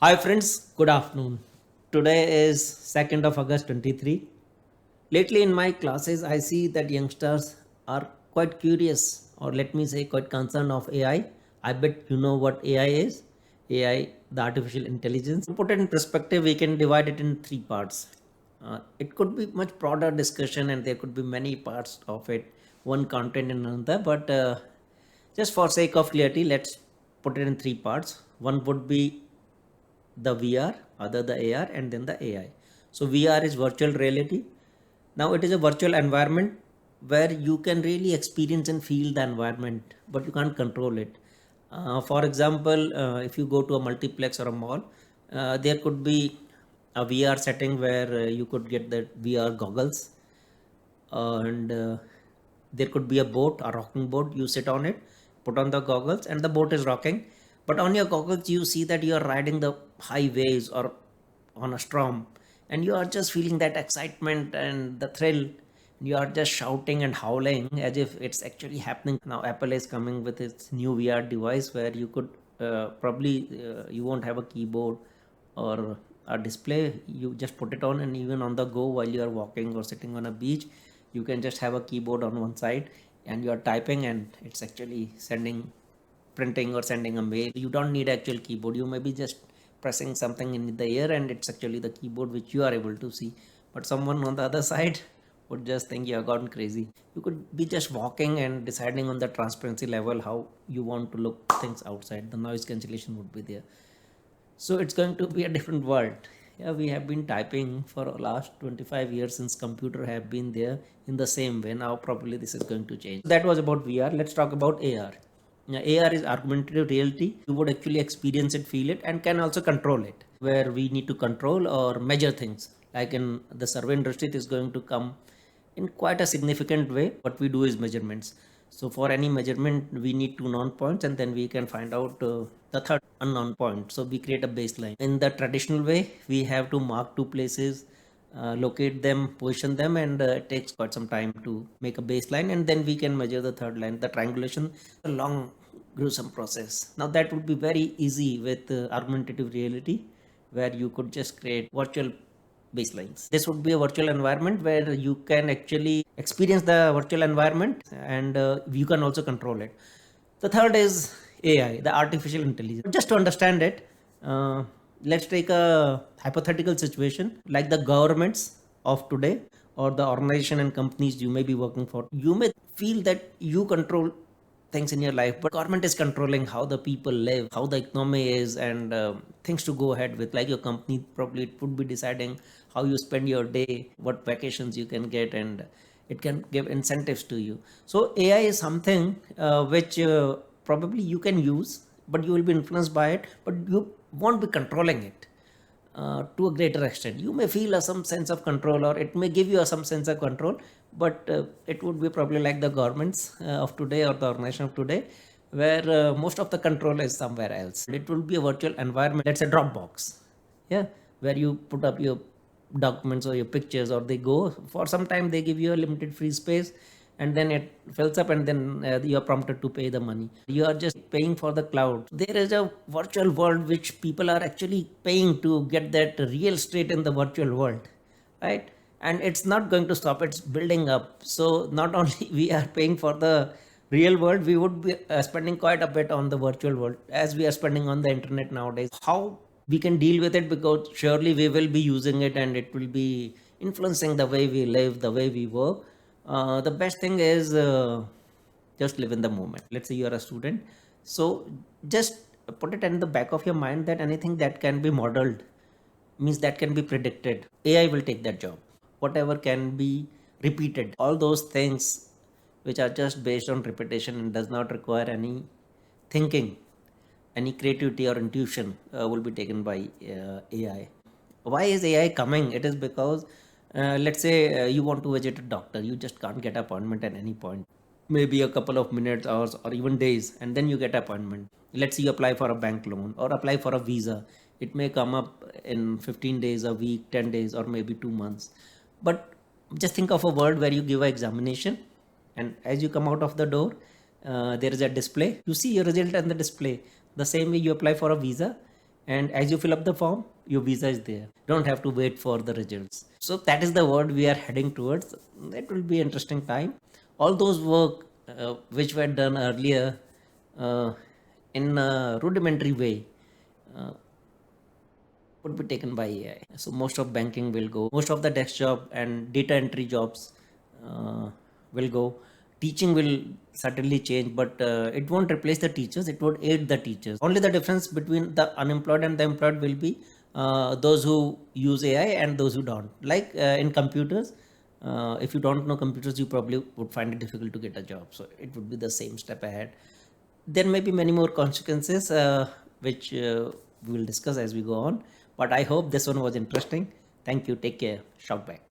Hi friends, good afternoon. Today is 2nd of August 23. Lately in my classes I see that youngsters are quite curious, or let me say quite concerned of AI. I bet you know what AI is. AI, the artificial intelligence. To put it in perspective, we can divide it in three parts. It could be much broader discussion and there could be many parts of it, one content and another, but just for sake of clarity, let's put it in three parts. One would be the VR, other the AR, and then the AI. So VR is virtual reality. Now it is a virtual environment where you can really experience and feel the environment, but you can't control it. For example, if you go to a multiplex or a mall, there could be a VR setting where you could get the VR goggles, and there could be a boat, a rocking boat. You sit on it, put on the goggles, and the boat is rocking. But on your goggles, you see that you are riding the high waves or on a storm, and you are just feeling that excitement and the thrill. You are just shouting and howling as if it's actually happening. Now Apple is coming with its new VR device where you could probably you won't have a keyboard or a display. You just put it on, and even on the go while you are walking or sitting on a beach, you can just have a keyboard on one side and you are typing, and it's actually sending, printing or sending a mail. You don't need actual keyboard. You may be just pressing something in the air and it's actually the keyboard which you are able to see. But someone on the other side would just think you have gone crazy. You could be just walking and deciding on the transparency level how you want to look things outside. The noise cancellation would be there. So it's going to be a different world. Yeah, we have been typing for the last 25 years since computer have been there in the same way. Now probably this is going to change. That was about VR. Let's talk about AR. Now, AR is augmented reality. You would actually experience it, feel it, and can also control it. Where we need to control or measure things. Like in the survey industry, it is going to come in quite a significant way. What we do is measurements. So for any measurement, we need two known points, and then we can find out the third unknown point. So we create a baseline. In the traditional way, we have to mark two places, locate them, position them, and it takes quite some time to make a baseline, and then we can measure the third line. The triangulation, a long, gruesome process. Now that would be very easy with augmentative reality, where you could just create virtual baselines. This would be a virtual environment where you can actually experience the virtual environment, and you can also control it. The third is AI, the artificial intelligence. Just to understand it, let's take a hypothetical situation like the governments of today or the organization and companies you may be working for. You may feel that you control things in your life, but government is controlling how the people live, how the economy is, and things to go ahead with. Like your company, probably it would be deciding how you spend your day, what vacations you can get, and it can give incentives to you. So AI is something which probably you can use, but you will be influenced by it, but you won't be controlling it to a greater extent. You may feel some sense of control, or it may give you some sense of control, but it would be probably like the governments of today or the organization of today, where most of the control is somewhere else. It will be a virtual environment. Let's say Dropbox, yeah, where you put up your documents or your pictures, or they go for some time. They give you a limited free space, and then it fills up, and then you are prompted to pay the money. You are just paying for the cloud. There is a virtual world which people are actually paying to get that real estate in the virtual world, right? And it's not going to stop. It's building up. So not only we are paying for the real world, we would be spending quite a bit on the virtual world as we are spending on the internet nowadays. How we can deal with it, because surely we will be using it and it will be influencing the way we live, the way we work. The best thing is just live in the moment. Let's say you are a student, so just put it in the back of your mind that anything that can be modeled means that can be predicted. AI will take that job. Whatever can be repeated, all those things which are just based on repetition and does not require any thinking, any creativity or intuition will be taken by AI. Why is AI coming? It is because let's say you want to visit a doctor, you just can't get appointment at any point. Maybe a couple of minutes, hours, or even days, and then you get appointment. Let's say you apply for a bank loan or apply for a visa. It may come up in 15 days, a week, 10 days, or maybe 2 months. But just think of a world where you give an examination, and as you come out of the door, there is a display. You see your result on the display. The same way you apply for a visa, and as you fill up the form, your visa is there. You don't have to wait for the results. So that is the world we are heading towards. That will be interesting time. All those work which were done earlier uh, in a rudimentary way would be taken by AI. So most of banking will go, most of the desk job and data entry jobs will go. Teaching will certainly change, but it won't replace the teachers. It would aid the teachers. Only the difference between the unemployed and the employed will be those who use AI and those who don't. Like in computers, if you don't know computers, you probably would find it difficult to get a job. So it would be the same step ahead. There may be many more consequences which we will discuss as we go on, but I hope this one was interesting. Thank you. Take care. Shout back.